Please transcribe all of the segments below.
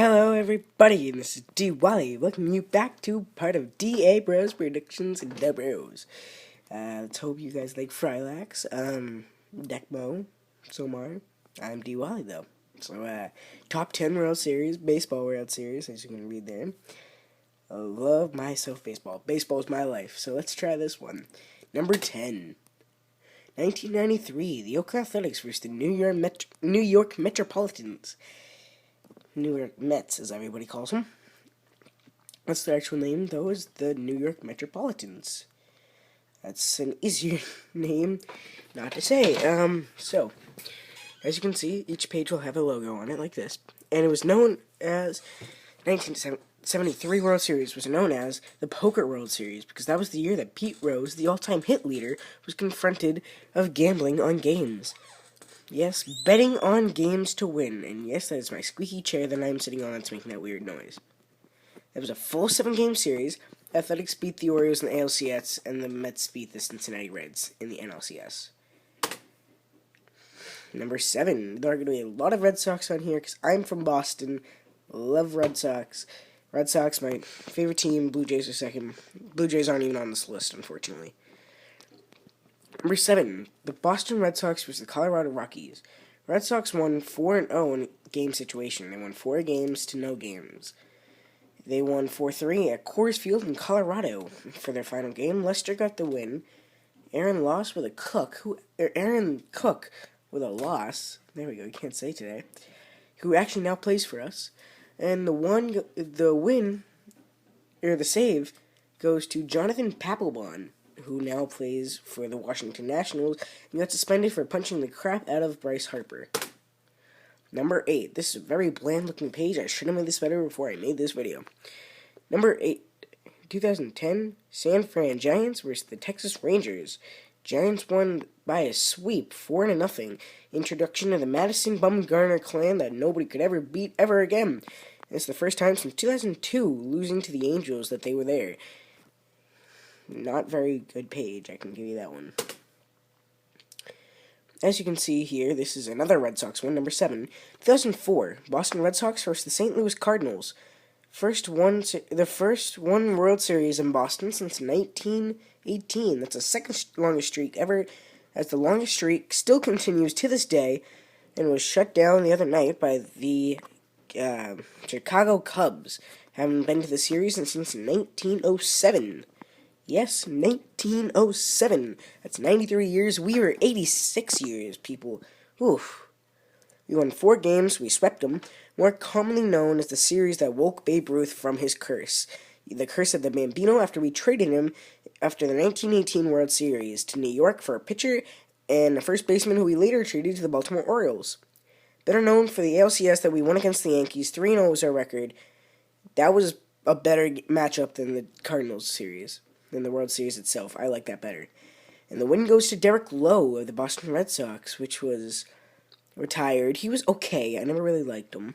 Hello everybody, and this is D. Wally, welcoming you back to part of D.A. Bros Predictions and the Bros. Let's hope you guys like Frylax, Decmo, Somar. I'm D. Wally though. So, top 10 World Series, Baseball World Series, as you can read there. I love myself baseball. Baseball is my life, so let's try this one. Number 10. 1993, the Oakland Athletics versus the New York Metropolitans. New York Mets, as everybody calls them. That's their actual name, though, is the New York Metropolitans. That's an easier name not to say. So, as you can see, each page will have a logo on it like this. And it was known as 1973 World Series was known as the Poker World Series because that was the year that Pete Rose, the all-time hit leader, was confronted of gambling on games. Yes, betting on games to win. And yes, that is my squeaky chair that I'm sitting on that's making that weird noise. It was a full 7-game series. Athletics beat the Orioles in the ALCS, and the Mets beat the Cincinnati Reds in the NLCS. Number 7. There are going to be a lot of Red Sox on here because I'm from Boston. Love Red Sox. Red Sox, my favorite team. Blue Jays are second. Blue Jays aren't even on this list, unfortunately. Number 7, the Boston Red Sox versus the Colorado Rockies. Red Sox won 4-0 in a game situation. They won 4 games to no games. They won 4-3 at Coors Field in Colorado for their final game. Lester got the win. Aaron Cook with a loss. There we go. You can't say today. Who actually now plays for us. And the save goes to Jonathan Papelbon, who now plays for the Washington Nationals, and got suspended for punching the crap out of Bryce Harper. Number 8. This is a very bland-looking page. I should have made this better before I made this video. Number 8. 2010, San Fran Giants versus the Texas Rangers. Giants won by a sweep, 4-0. Introduction of the Madison Bumgarner clan that nobody could ever beat ever again. It's the first time since 2002, losing to the Angels, that they were there. Not very good page, I can give you that one. As you can see here, this is another Red Sox one, number 7. 2004, Boston Red Sox versus the St. Louis Cardinals. The first one World Series in Boston since 1918. That's the second longest streak ever, as the longest streak still continues to this day, and was shut down the other night by the Chicago Cubs, having been to the series since 1907. Yes, 1907. That's 93 years. We were 86 years, people. Oof. We won 4 games. We swept them. More commonly known as the series that woke Babe Ruth from his curse. The curse of the Bambino after we traded him after the 1918 World Series to New York for a pitcher and a first baseman who we later traded to the Baltimore Orioles. Better known for the ALCS that we won against the Yankees. 3-0 was our record. That was a better matchup than the Cardinals series. Than the World Series itself. I like that better. And the win goes to Derek Lowe of the Boston Red Sox, which was retired. He was okay. I never really liked him.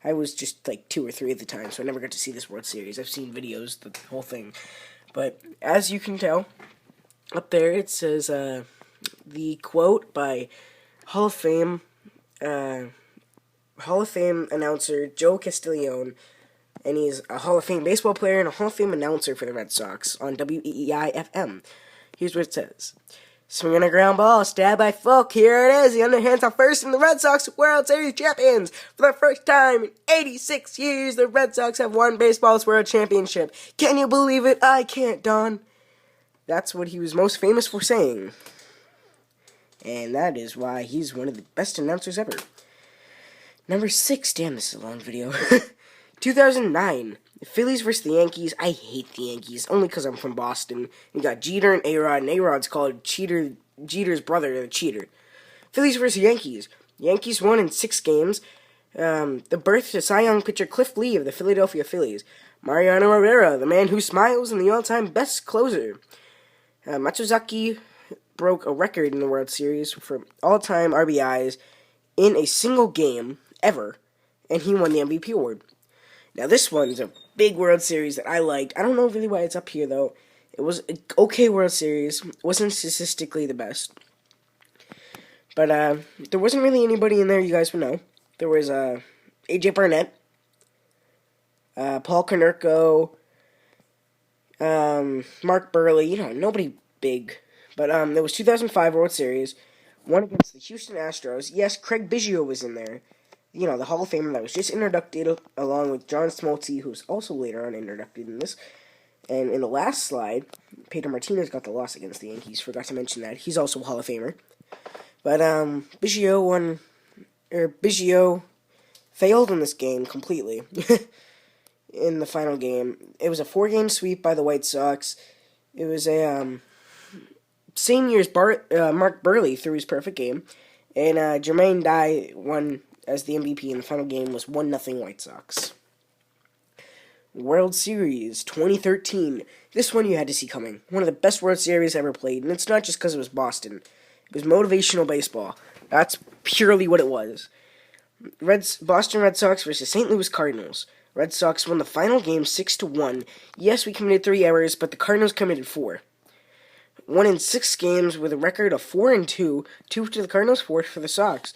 I was just like 2 or 3 at the time, so I never got to see this World Series. I've seen videos, the whole thing. But as you can tell, up there it says the quote by Hall of Fame announcer Joe Castiglione. And he's a Hall of Fame baseball player and a Hall of Fame announcer for the Red Sox on WEEI-FM. Here's what it says. Swinging a ground ball, stabbed by Fulk. Here it is. The underhands on first, and the Red Sox World Series champions. For the first time in 86 years, the Red Sox have won baseball's World Championship. Can you believe it? I can't, Don. That's what he was most famous for saying. And that is why he's one of the best announcers ever. Number 6. Damn, this is a long video. 2009, the Phillies versus the Yankees. I hate the Yankees, only because I'm from Boston. You got Jeter and A-Rod, and A-Rod's called Jeter's brother, the cheater. Phillies versus Yankees. Yankees won in 6 games. The birth to Cy Young pitcher Cliff Lee of the Philadelphia Phillies. Mariano Rivera, the man who smiles and the all-time best closer. Matsuzaki broke a record in the World Series for all-time RBIs in a single game ever, and he won the MVP award. Now, this one's a big World Series that I liked. I don't know really why it's up here, though. It was an okay World Series. It wasn't statistically the best. But there wasn't really anybody in there you guys would know. There was A.J. Barnett, Paul Konerko, Mark Burley. Nobody big. But it was 2005 World Series, one against the Houston Astros. Yes, Craig Biggio was in there. The Hall of Famer that was just inducted along with John Smoltz, who was also later on inducted in this. And in the last slide, Pedro Martinez got the loss against the Yankees. Forgot to mention that. He's also a Hall of Famer. But Biggio failed in this game completely. In the final game, it was a 4-game sweep by the White Sox. It was a same year's Mark Burley threw his perfect game, and Jermaine Dye won as the MVP in the final game. Was 1-0 White Sox. World Series 2013. This one you had to see coming. One of the best World Series ever played, and it's not just because it was Boston. It was motivational baseball. That's purely what it was. Boston Red Sox versus St. Louis Cardinals. Red Sox won the final game 6-1. Yes, we committed 3 errors, but the Cardinals committed 4. Won in 6 games with a record of 4-2, 2 to the Cardinals, 4 for the Sox.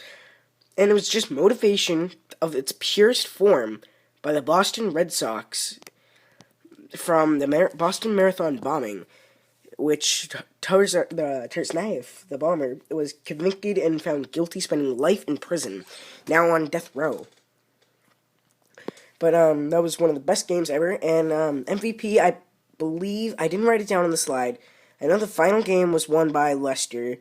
And it was just motivation of its purest form by the Boston Red Sox from the Boston Marathon bombing, which Tsarnaev, the bomber, was convicted and found guilty, spending life in prison, now on death row. But that was one of the best games ever, and MVP, I believe, I didn't write it down on the slide. I know the final game was won by Lester.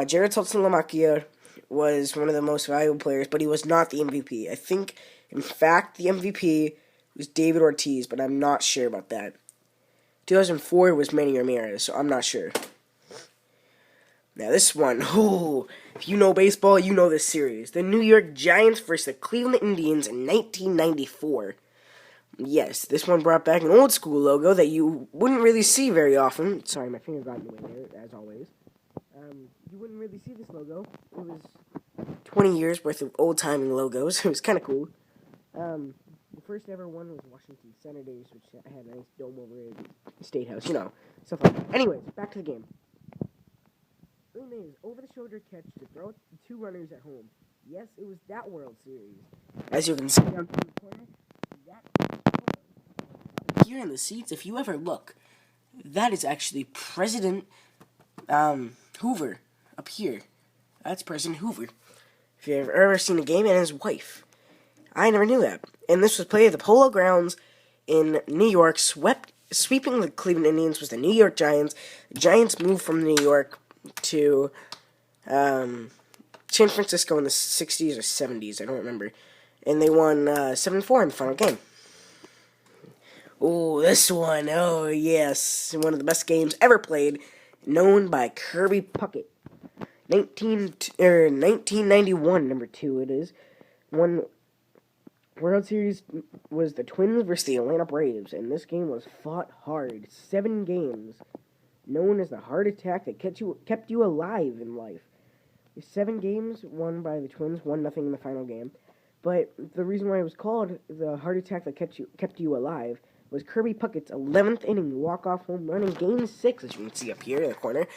Jared Saltalamacchia was one of the most valuable players, but he was not the MVP. I think, in fact, the MVP was David Ortiz, but I'm not sure about that. 2004 was Manny Ramirez, so I'm not sure. Now this one, if you know baseball, you know this series. The New York Giants versus the Cleveland Indians in 1994. Yes, this one brought back an old school logo that you wouldn't really see very often. Sorry, my finger got in the way there, as always. You wouldn't really see this logo. It was 20 years worth of old-timing logos. It was kind of cool. The first ever one was Washington Senators, which had a nice dome over the State House, stuff like that. Anyways, back to the game. Over-the-shoulder catch to throw 2 runners at home. Yes, it was that World Series. As you can see down in the corner, here in the seats, if you ever look, that is actually President Hoover up here. That's President Hoover. If you've ever seen a game, and his wife. I never knew that. And this was played at the Polo Grounds in New York. Sweeping the Cleveland Indians was the New York Giants. The Giants moved from New York to San Francisco in the 60s or 70s. I don't remember. And they won 7-4 in the final game. Oh, this one. Oh, yes. One of the best games ever played, known by Kirby Puckett. 1991, number 2 it is. One World Series was the Twins versus the Atlanta Braves, and this game was fought hard. 7 games, known as the heart attack that kept you alive in life. 7 games won by the Twins, 1-0 in the final game. But the reason why it was called the heart attack that kept you alive was Kirby Puckett's 11th inning walk-off home run in Game 6, as you can see up here in the corner.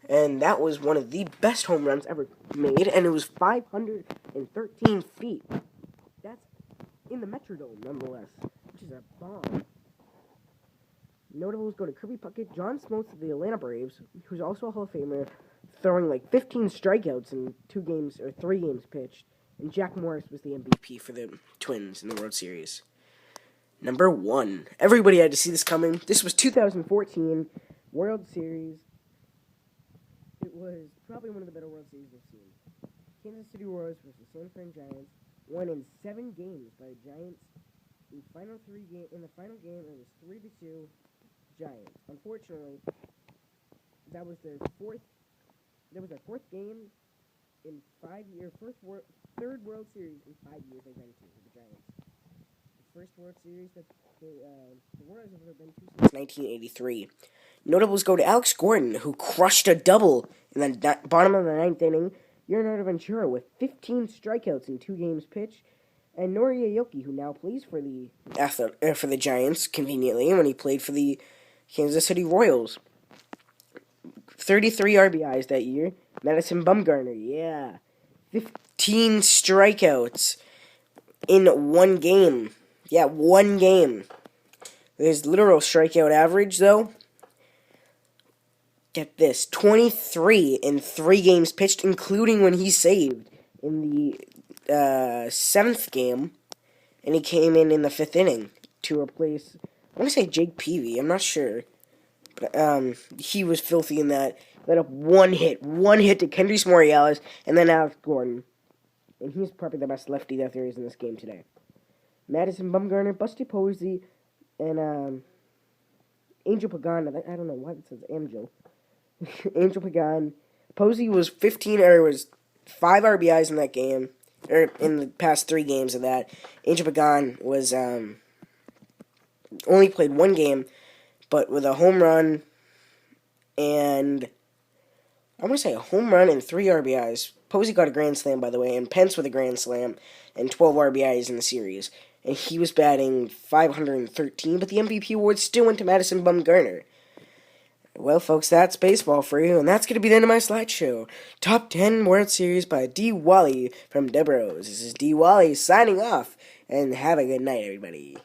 And that was one of the best home runs ever made, and it was 513 feet. That's in the Metrodome, nonetheless, which is a bomb. Notables go to Kirby Puckett, John Smoltz of the Atlanta Braves, who's also a Hall of Famer, throwing like 15 strikeouts in 2 games, or 3 games pitched, and Jack Morris was the MVP for the Twins in the World Series. Number 1. Everybody had to see this coming. This was 2014 World Series. It was probably one of the better World Series we've seen. Kansas City Royals versus San Fran Giants, won in 7 games by the Giants. In the final game, it was 3-2 Giants. Unfortunately, that was their 4th game in 5 years, third World Series in 5 years they went to with the Giants. The first World Series that the Royals have ever been to since 1983. Notables go to Alex Gordon, who crushed a double in the bottom of the 9th inning. Leonardo Ventura with 15 strikeouts in 2 games pitched. And Nori Aoki, who now plays for the Giants, conveniently, when he played for the Kansas City Royals. 33 RBIs that year. Madison Bumgarner, 15 strikeouts in 1 game. Yeah, one game. His literal strikeout average, though, get this, 23 in 3 games pitched, including when he saved in the 7th game, and he came in the 5th inning to replace, I want to say Jake Peavy, I'm not sure, but he was filthy in that. Let up one hit to Kendrys Morales, and then Alex Gordon, and he's probably the best lefty that there is in this game today. Madison Bumgarner, Buster Posey, and Angel Pagan. I don't know why it says Angel. Angel Pagan. Posey was 5 RBIs in that game, or in the past 3 games of that. Angel Pagan was only played 1 game, but with a home run and I'm going to say a home run and 3 RBIs. Posey got a grand slam, by the way, and Pence with a grand slam and 12 RBIs in the series. And he was batting .513, but the MVP award still went to Madison Bumgarner. Well, folks, that's baseball for you, and that's going to be the end of my slideshow. Top 10 World Series by D. Wally from Debros. This is D. Wally signing off, and have a good night, everybody.